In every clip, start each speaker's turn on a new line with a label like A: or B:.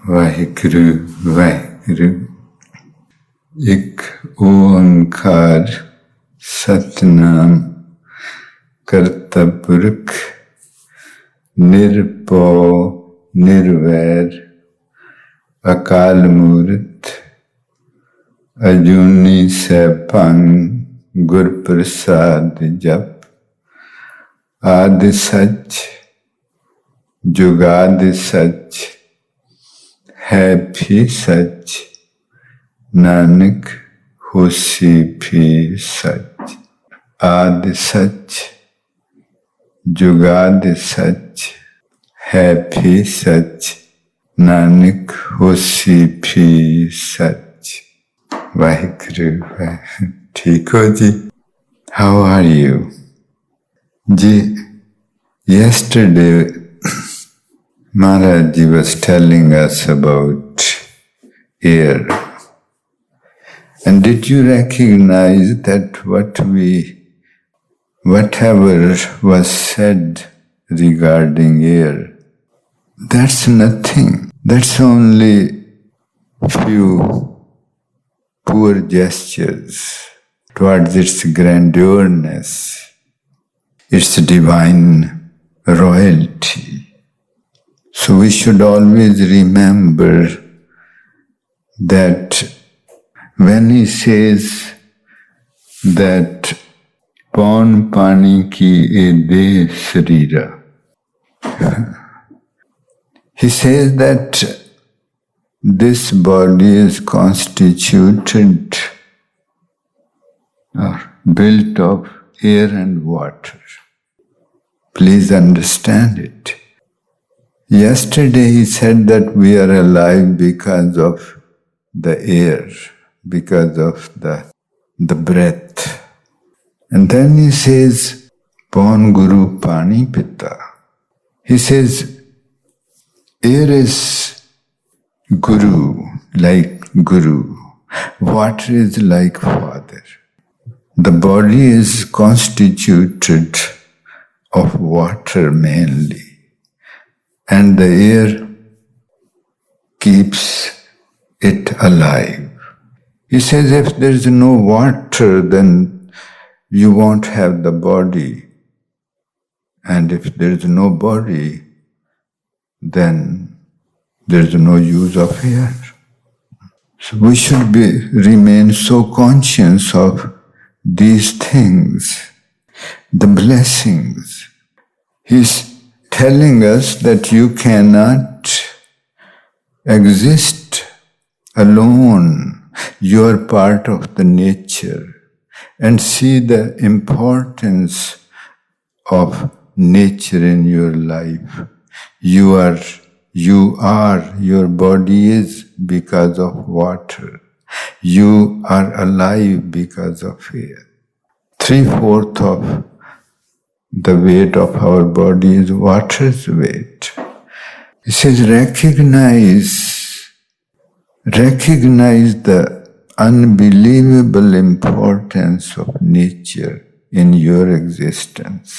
A: ਵਾਹਿਗੁਰੂ ਵਾਹਿਗੁਰੂ। ਇੱਕ ਓੰਕਾਰ ਸਤਿਨਾਮ ਕਰਤਾ ਪੁਰਖ ਨਿਰਭਉ ਨਿਰਵੈਰ ਅਕਾਲ ਮੂਰਤ ਅਜੂਨੀ ਸੈਭੰ ਗੁਰ ਪ੍ਰਸਾਦ ਜਪ। ਆਦਿ ਸੱਚ ਜੁਗਾਦਿ ਸੱਚ है भी सच, नानक होसी भी सच। आदि सच जुगादि सच है भी सच, नानक होसी भी सच। वाहिगुरु। ठीक हो जी? How are you? Ji, yesterday Maharaj Ji was telling us about air. And did you recognize that whatever was said regarding air, that's nothing. That's only few poor gestures towards its grandiousness, its divine royalty. So we should always remember that when he says that paun pani ki e de sarira, he says that this body is constituted or built of air and water. Please understand it. Yesterday he said that we are alive because of the air, because of the breath. And then he says, Paun Guru Pani Pita. He says, air is Guru, like Guru. Water is like Father. The body is constituted of water mainly. And the air keeps it alive. He says if there is no water, then you won't have the body. And if there is no body, then there is no use of air. So we should remain so conscious of these things, the blessings. He's telling us that you cannot exist alone. You are part of the nature. And see the importance of nature in your life. Your body is because of water. You are alive because of air. 3/4 of the weight of our body is water's weight. He says, recognize the unbelievable importance of nature in your existence.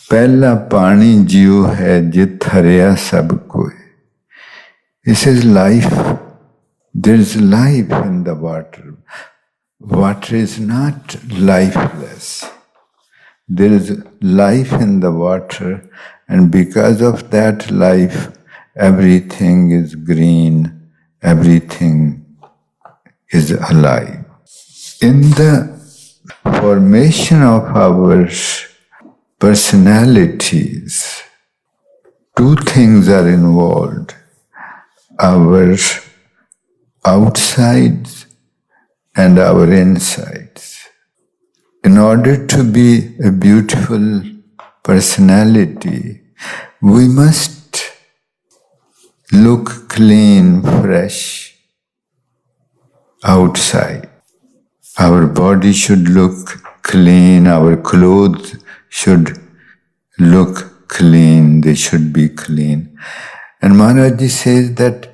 A: Pehla pani jiyo hai jit harya sab koi. He says there is life in the water. Water is not lifeless. There is life in the water, and because of that life, everything is green, everything is alive. In the formation of our personalities, two things are involved: our outsides and our insides. In order to be a beautiful personality, we must look clean, fresh outside. Our body should look clean, our clothes should look clean, they should be clean. And Maharaj Ji says that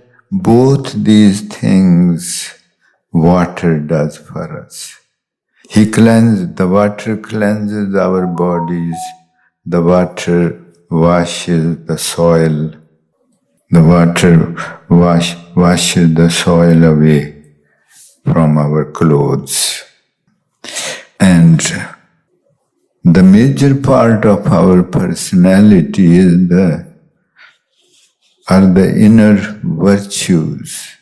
A: both these things water does for us. The water cleanses our bodies, the water washes the soil. The water washes the soil away from our clothes. And the major part of our personality are the inner virtues.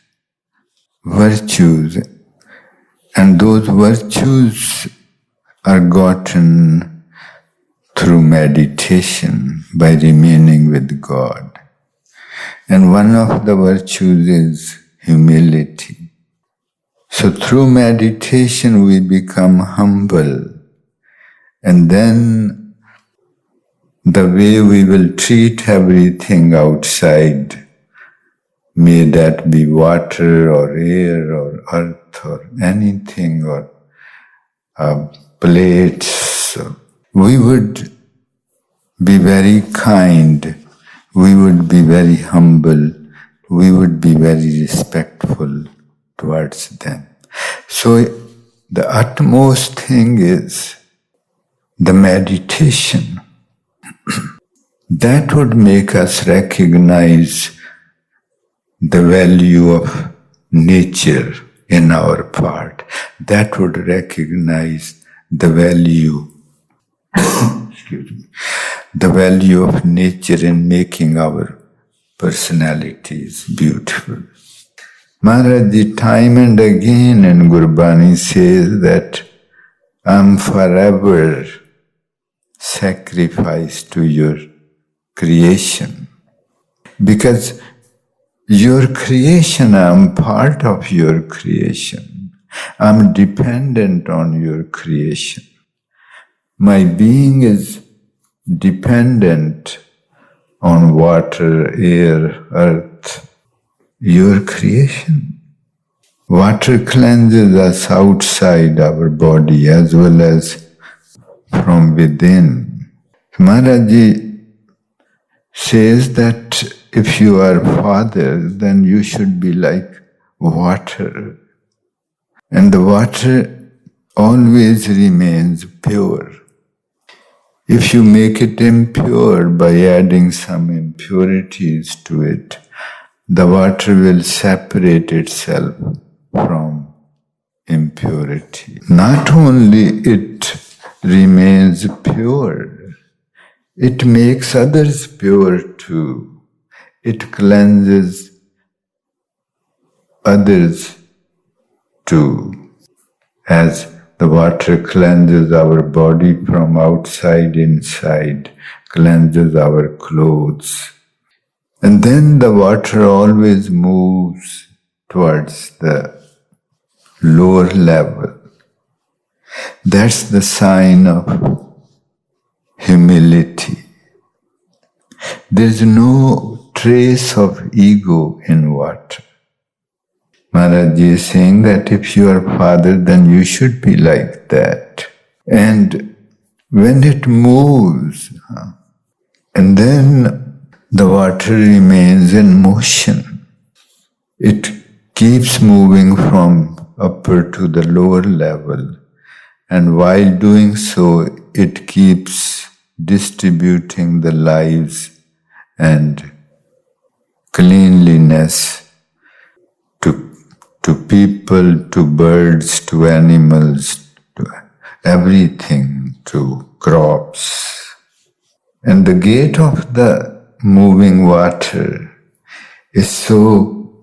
A: And those virtues are gotten through meditation by remaining with God. And one of the virtues is humility. So through meditation we become humble. And then the way we will treat everything outside, may that be water or air or earth or anything or plates, we would be very kind, we would be very humble, we would be very respectful towards them. So the utmost thing is the meditation. That would make us recognize the value of nature in our part. That would recognize the value, the value of nature in making our personalities beautiful. Maharaj, time and again in Gurbani says that I'm forever sacrificed to your creation. Because your creation, I'm part of your creation. I'm dependent on your creation. My being is dependent on water, air, earth, your creation. Water cleanses us outside our body as well as from within. Maharaji says that if you are father, then you should be like water. And the water always remains pure. If you make it impure by adding some impurities to it, the water will separate itself from impurity. Not only it remains pure, it makes others pure too. It cleanses others too. As the water cleanses our body from outside inside, cleanses our clothes. And then the water always moves towards the lower level. That's the sign of humility. There's no trace of ego in water. Maharaj is saying that if you are father, then you should be like that. And when it moves, and then the water remains in motion, it keeps moving from upper to the lower level. And while doing so, it keeps distributing the lives and cleanliness to people, to birds, to animals, to everything, to crops. And the gate of the moving water is so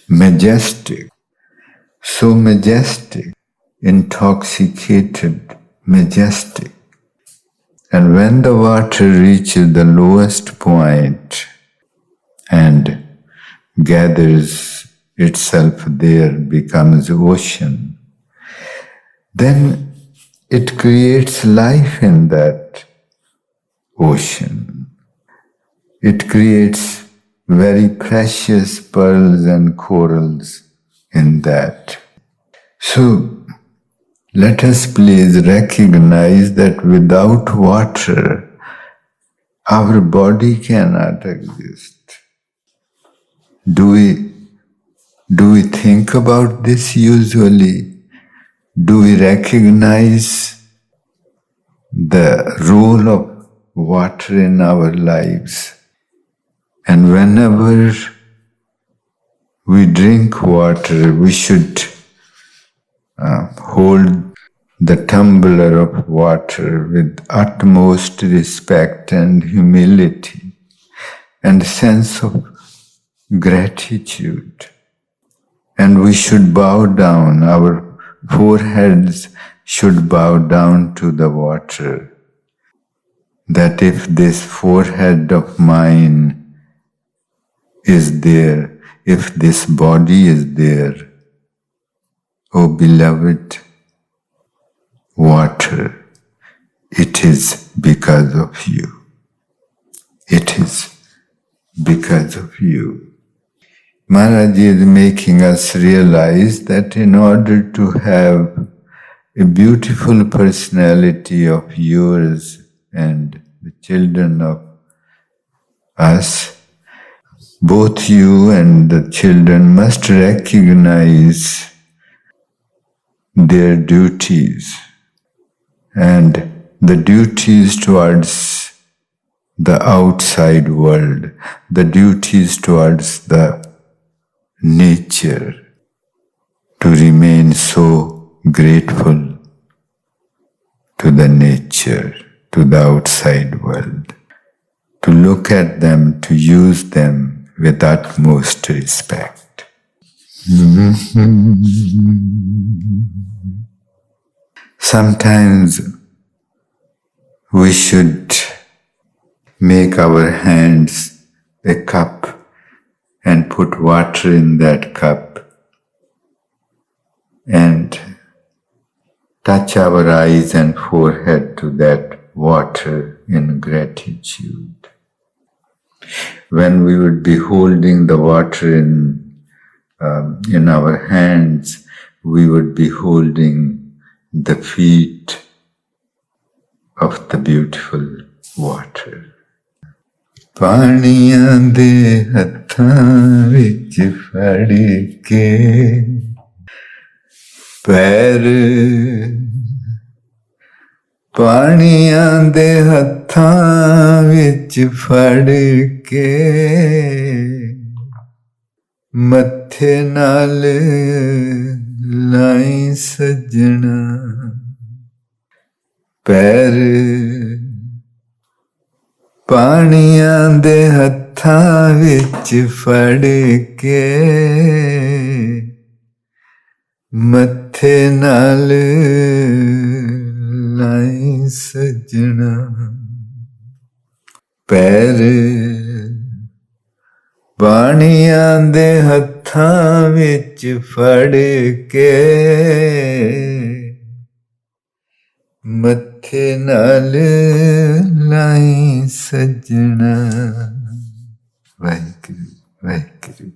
A: majestic, intoxicated, majestic. And when the water reaches the lowest point and gathers itself there, becomes ocean, then it creates life in that ocean. It creates very precious pearls and corals in that. So let us please recognize that without water, our body cannot exist. Do we think about this usually? Do we recognize the role of water in our lives. And whenever we drink water, we should hold the tumbler of water with utmost respect and humility and sense of gratitude. And we should bow down, our foreheads should bow down to the water. That if this forehead of mine is there, if this body is there, O beloved water, it is because of you. It is because of you. Maharaj is making us realize that in order to have a beautiful personality of yours and the children of us, both you and the children must recognize their duties, and the duties towards the outside world, the duties towards the nature, to remain so grateful to the nature, to the outside world, to look at them, to use them with utmost respect. Sometimes we should make our hands a cup and put water in that cup and touch our eyes and forehead to that water in gratitude. When we would be holding the water in our hands, we would be holding the feet of the beautiful water. ਪਾਣੀਆਂ ਦੇ ਹੱਥਾਂ ਵਿੱਚ ਫੜ ਕੇ ਪੈਰ, ਪਾਣੀਆਂ ਦੇ ਹੱਥਾਂ ਵਿੱਚ ਫੜ ਕੇ ਮੱਥੇ ਨਾਲ ਲਾਈ ਸੱਜਣਾ ਪੈਰ, ਪਾਣੀਆਂ ਦੇ ਹੱਥਾਂ ਵਿੱਚ ਫੜ ਕੇ ਮੱਥੇ ਨਾਲ ਲਾਈ ਸੱਜਣਾ ਪੈਰ, ਪਾਣੀਆਂ ਦੇ ਹੱਥਾਂ ਵਿੱਚ ਫੜ ਕੇ ਮੱਥੇ ਨਾਲ ਲਾਈ ਸੱਜਣਾ। ਵਾਹਿਗੁਰੂ ਵਾਹਿਗੁਰੂ।